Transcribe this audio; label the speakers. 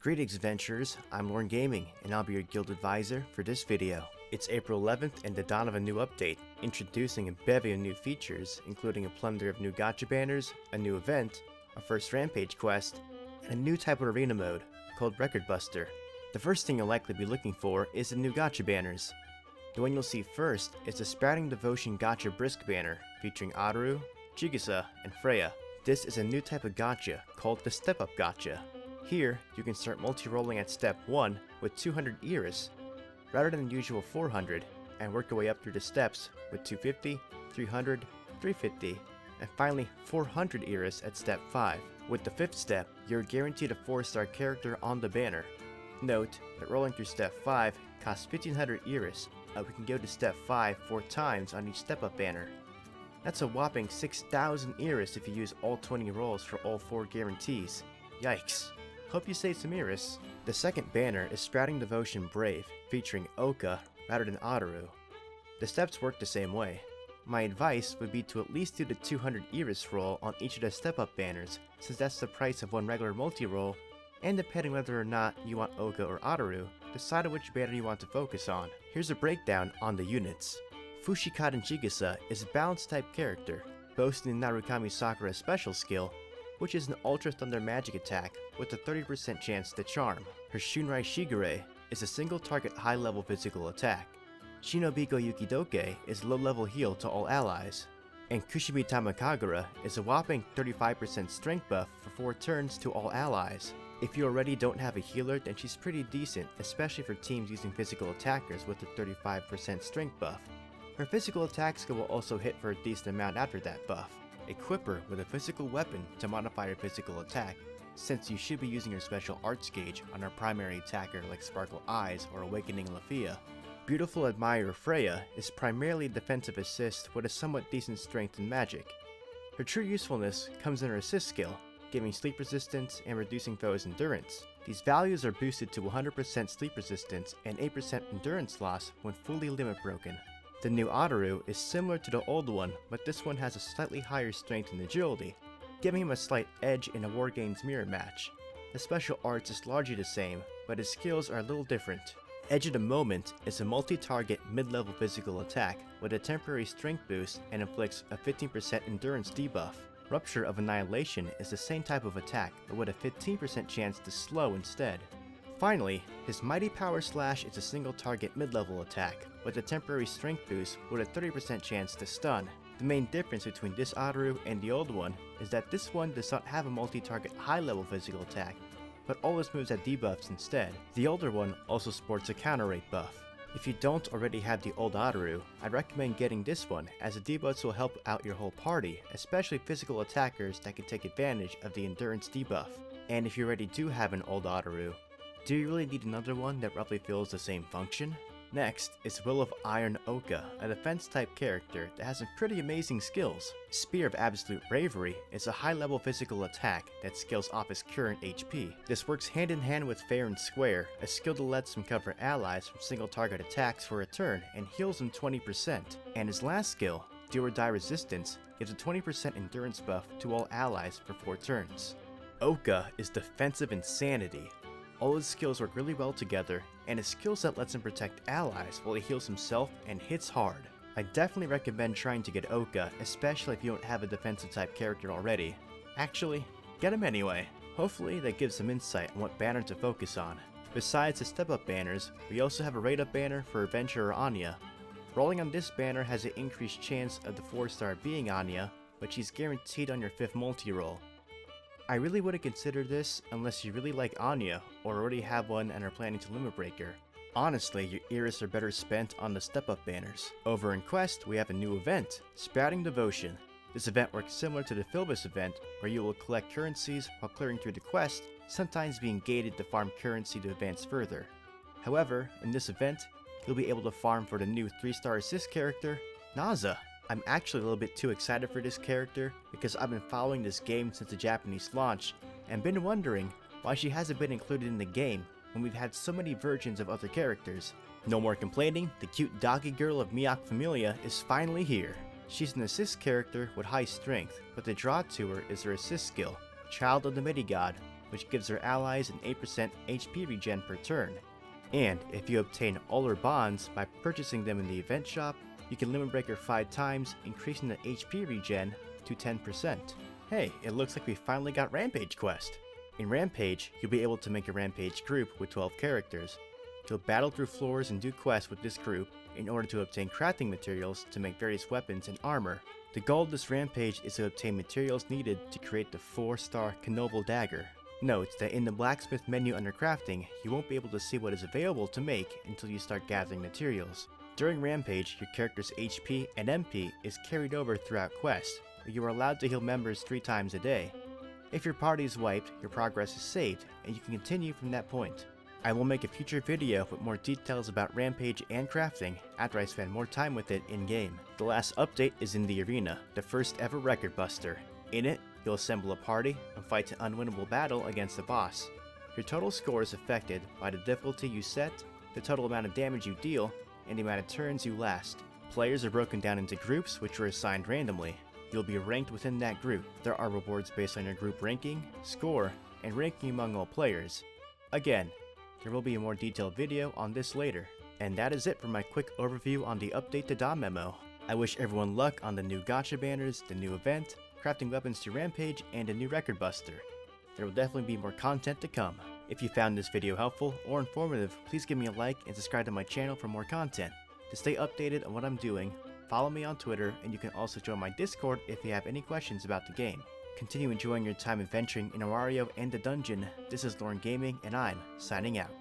Speaker 1: Greetings adventurers, I'm Lorne Gaming, and I'll be your guild advisor for this video. It's April 11th and the dawn of a new update, introducing a bevy of new features, including a plethora of new gacha banners, a new event, a first Rampage quest, and a new type of arena mode, called Record Buster. The first thing you'll likely be looking for is the new gacha banners. The one you'll see first is the Sprouting Devotion Gacha Brisk banner, featuring Aru, Chigusa, and Freya. This is a new type of gacha, called the Step Up Gacha. Here, you can start multi-rolling at step 1 with 200 Iris, rather than the usual 400, and work your way up through the steps with 250, 300, 350, and finally 400 Iris at step 5. With the 5th step, you're guaranteed a 4-star character on the banner. Note that rolling through step 5 costs 1500 Iris, and we can go to step 5 4 times on each step up banner. That's a whopping 6000 Iris if you use all 20 rolls for all 4 guarantees. Yikes. Hope you save some Iris. The second banner is Sprouting Devotion Brave, featuring Oka rather than Aru. The steps work the same way. My advice would be to at least do the 200 Iris roll on each of the step up banners, since that's the price of one regular multi-roll, and depending whether or not you want Oka or Aru, decide on which banner you want to focus on. Here's a breakdown on the units. Fushikaden Chigusa is a balanced type character, boasting the Narukami Sakura special skill, which is an Ultra Thunder magic attack with a 30% chance to charm. Her Shunrai Shigure is a single target high level physical attack. Shinobiko Yukidoke is a low level heal to all allies. And Kushimi Tamakagura is a whopping 35% strength buff for 4 turns to all allies. If you already don't have a healer, then she's pretty decent, especially for teams using physical attackers with a 35% strength buff. Her physical attack skill will also hit for a decent amount after that buff. Equip her with a physical weapon to modify her physical attack, since you should be using her special arts gauge on her primary attacker like Sparkle Eyes or Awakening Lafia. Beautiful Admirer Freya is primarily a defensive assist with a somewhat decent strength and magic. Her true usefulness comes in her assist skill, giving sleep resistance and reducing foes' endurance. These values are boosted to 100% sleep resistance and 8% endurance loss when fully limit broken. The new Aru is similar to the old one, but this one has a slightly higher strength and agility, giving him a slight edge in a War Games mirror match. The special arts is largely the same, but his skills are a little different. Edge of the Moment is a multi-target mid-level physical attack with a temporary strength boost and inflicts a 15% endurance debuff. Rupture of Annihilation is the same type of attack, but with a 15% chance to slow instead. Finally, his Mighty Power Slash is a single target mid-level attack, with a temporary strength boost with a 30% chance to stun. The main difference between this Aru and the old one is that this one does not have a multi-target high-level physical attack, but always moves at debuffs instead. The older one also sports a counter rate buff. If you don't already have the old Aru, I'd recommend getting this one, as the debuffs will help out your whole party, especially physical attackers that can take advantage of the endurance debuff. And if you already do have an old Aru, do you really need another one that roughly fills the same function? Next is Will of Iron Oka, a defense type character that has some pretty amazing skills. Spear of Absolute Bravery is a high level physical attack that scales off his current HP. This works hand in hand with Fair and Square, a skill that lets him cover allies from single target attacks for a turn and heals them 20%. And his last skill, Do or Die Resistance, gives a 20% endurance buff to all allies for 4 turns. Oka is defensive insanity. All his skills work really well together, and his skill set lets him protect allies while he heals himself and hits hard. I definitely recommend trying to get Oka, especially if you don't have a defensive type character already. Actually, get him anyway. Hopefully that gives some insight on what banner to focus on. Besides the step up banners, we also have a rate up banner for Adventurer Anya. Rolling on this banner has an increased chance of the 4-star being Anya, but she's guaranteed on your 5th multi-roll. I really wouldn't consider this unless you really like Anya or already have one and are planning to limit break her. Honestly, your Iris are better spent on the step up banners. Over in Quest, we have a new event, Sprouting Devotion. This event works similar to the Philbus event, where you will collect currencies while clearing through the quest, sometimes being gated to farm currency to advance further. However, in this event, you'll be able to farm for the new 3-star assist character, Naza. I'm actually a little bit too excited for this character because I've been following this game since the Japanese launch and been wondering why she hasn't been included in the game when we've had so many versions of other characters. No more complaining, the cute doggy girl of Miyako Familia is finally here. She's an assist character with high strength, but the draw to her is her assist skill, Child of the Midi-God, which gives their allies an 8% HP regen per turn. And if you obtain Uller Bonds by purchasing them in the event shop, you can Limit Breaker 5 times, increasing the HP regen to 10%. Hey, it looks like we finally got Rampage quest! In Rampage, you'll be able to make a Rampage group with 12 characters. You'll battle through floors and do quests with this group in order to obtain crafting materials to make various weapons and armor. The goal of this Rampage is to obtain materials needed to create the 4-star Knoble Dagger. Note that in the blacksmith menu under crafting, you won't be able to see what is available to make until you start gathering materials. During Rampage, your character's HP and MP is carried over throughout quests, but you are allowed to heal members 3 times a day. If your party is wiped, your progress is saved, and you can continue from that point. I will make a future video with more details about Rampage and crafting after I spend more time with it in-game. The last update is in the arena, the first ever record buster. In it, you'll assemble a party and fight an unwinnable battle against a boss. Your total score is affected by the difficulty you set, the total amount of damage you deal, and the amount of turns you last. Players are broken down into groups which are assigned randomly. You'll be ranked within that group. There are rewards based on your group ranking, score, and ranking among all players. Again, there will be a more detailed video on this later. And that is it for my quick overview on the update to DanMemo. I wish everyone luck on the new gacha banners, the new event, crafting weapons to Rampage, and a new record buster. There will definitely be more content to come. If you found this video helpful or informative, please give me a like and subscribe to my channel for more content. To stay updated on what I'm doing, follow me on Twitter, and you can also join my Discord if you have any questions about the game. Continue enjoying your time adventuring in Awario and the dungeon. This is Lorne Gaming, and I'm signing out.